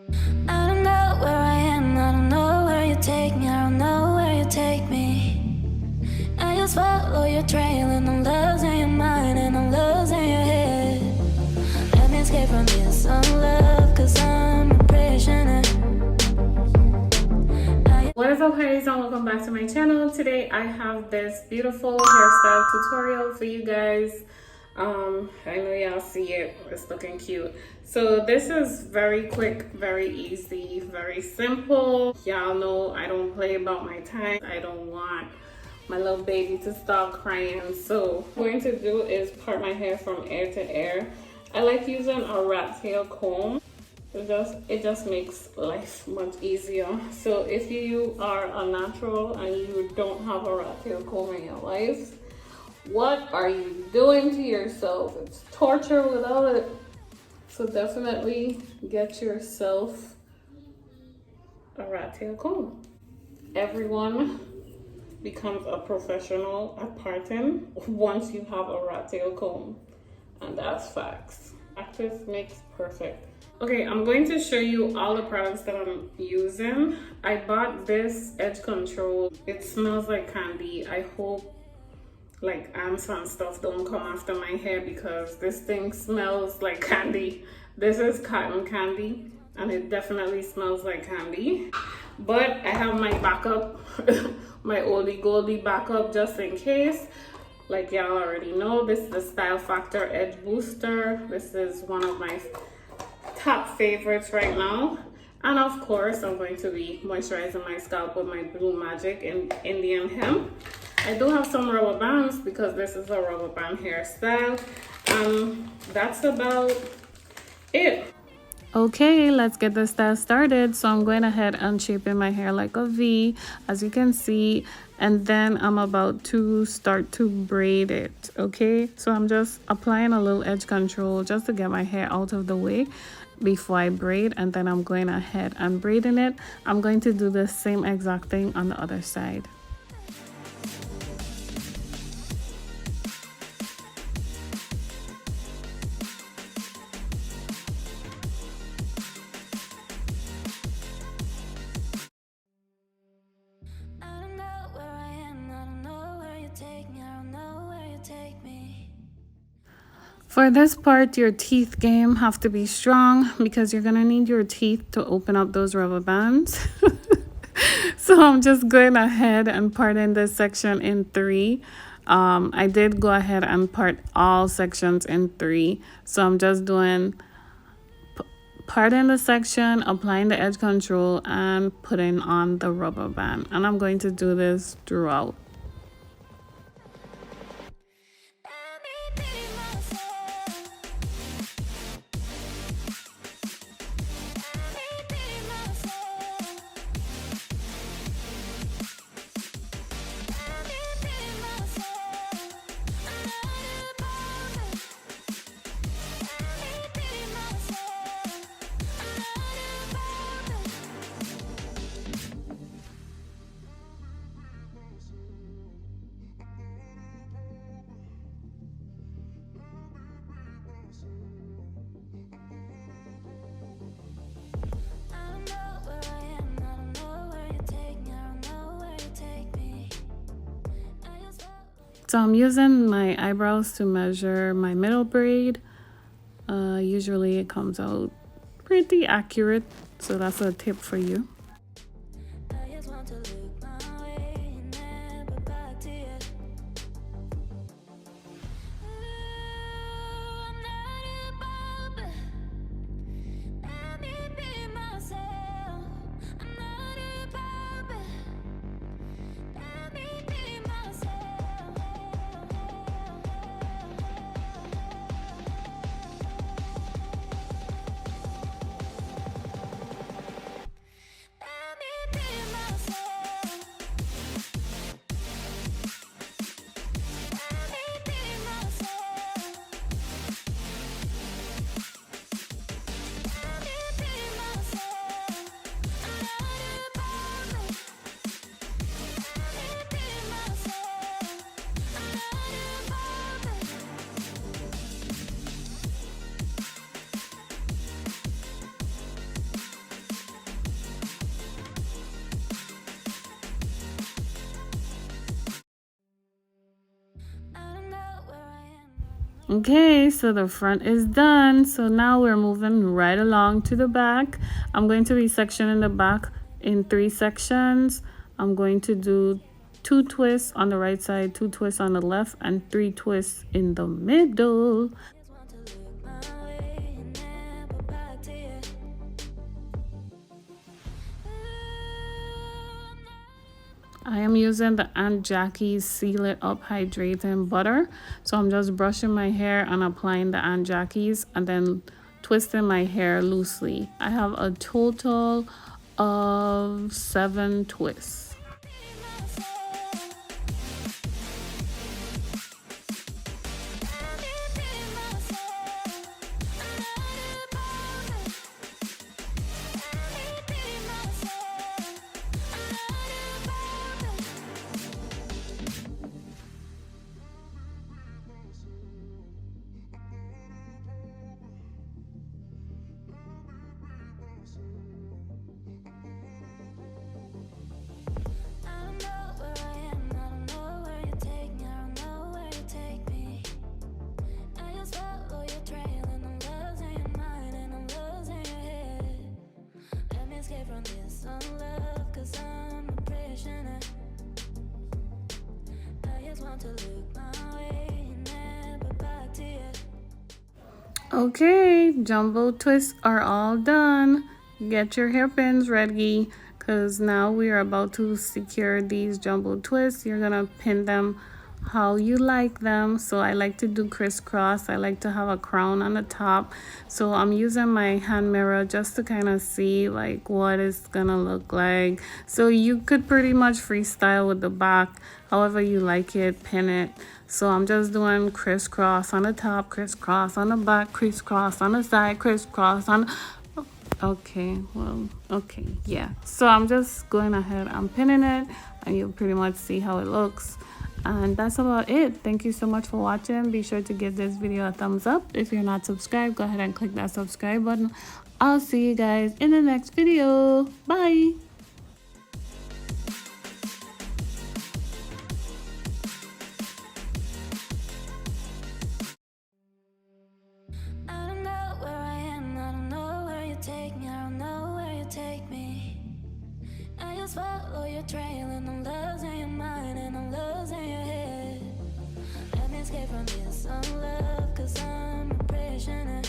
I don't know where I am, I don't know where you take me, I don't know where you take me. I just follow your trail and I'm losing your mind and I'm losing your head. Let me escape from this love, cause I'm a prisoner. What is up, ladies, and welcome back to my channel. Today I have this beautiful hairstyle tutorial for you guys. I know y'all see it, it's looking cute. So this is very quick, very easy, very simple. Y'all know I don't play about my time. I don't want my little baby to start crying. So what I'm going to do is part my hair from ear to ear. I like using a rat tail comb. It just makes life much easier. So if you are a natural and you don't have a rat tail comb in your life, what are you doing to yourself? It's torture without it. So definitely get yourself a rat tail comb. Everyone becomes a professional at parting once you have a rat tail comb, and that's facts. Practice makes perfect. Okay, I'm going to show you all the products that I'm using. I bought this edge control. It smells like candy. I hope like ants and stuff don't come after my hair because this thing smells like candy. This is cotton candy and it definitely smells like candy. But I have my backup, my oldie goldie backup just in case. Like y'all already know, this is the Style Factor Edge Booster. This is one of my top favorites right now. And of course, I'm going to be moisturizing my scalp with my Blue Magic in Indian Hemp. I do have some rubber bands because this is a rubber band hairstyle. That's about it. Okay, let's get the style started. So I'm going ahead and shaping my hair like a V, as you can see, and then I'm about to start to braid it. Okay, so I'm just applying a little edge control just to get my hair out of the way before I braid, and then I'm going ahead and braiding it. I'm going to do the same exact thing on the other side. I don't know where I am, I don't know where you take me, I don't know where you take me. For this part, your teeth game have to be strong because you're gonna need your teeth to open up those rubber bands. So I'm just going ahead and parting this section in 3. I did go ahead and part all sections in 3. So I'm just doing parting the section, applying the edge control, and putting on the rubber band. And I'm going to do this throughout. So I'm using my eyebrows to measure my middle braid. Usually it comes out pretty accurate, so that's a tip for you. Okay, so the front is done. So now we're moving right along to the back. I'm going to be sectioning the back in 3 sections. I'm going to do 2 twists on the right side, 2 twists on the left, and 3 twists in the middle. I am using the Aunt Jackie's Seal It Up Hydrating Butter. So I'm just brushing my hair and applying the Aunt Jackie's and then twisting my hair loosely. I have a total of 7 twists. Okay, jumbo twists are all done. Get your hairpins ready because now we are about to secure these jumbo twists. You're gonna pin them how you like them. So I like to do crisscross. I like to have a crown on the top. So I'm using my hand mirror just to kind of see like what it's gonna look like. So you could pretty much freestyle with the back however you like it, pin it. So I'm just doing crisscross on the top, crisscross on the back, crisscross on the side, crisscross on the... Okay, well, okay, yeah. So I'm just going ahead, I'm pinning it, and you'll pretty much see how it looks. And that's about it. Thank you so much for watching. Be sure to give this video a thumbs up. If you're not subscribed, go ahead and click that subscribe button. I'll see you guys in the next video. Bye. Follow your trail and I'm losing your mind and I'm losing your head. Let me escape from this unlove, cause I'm a prisoner.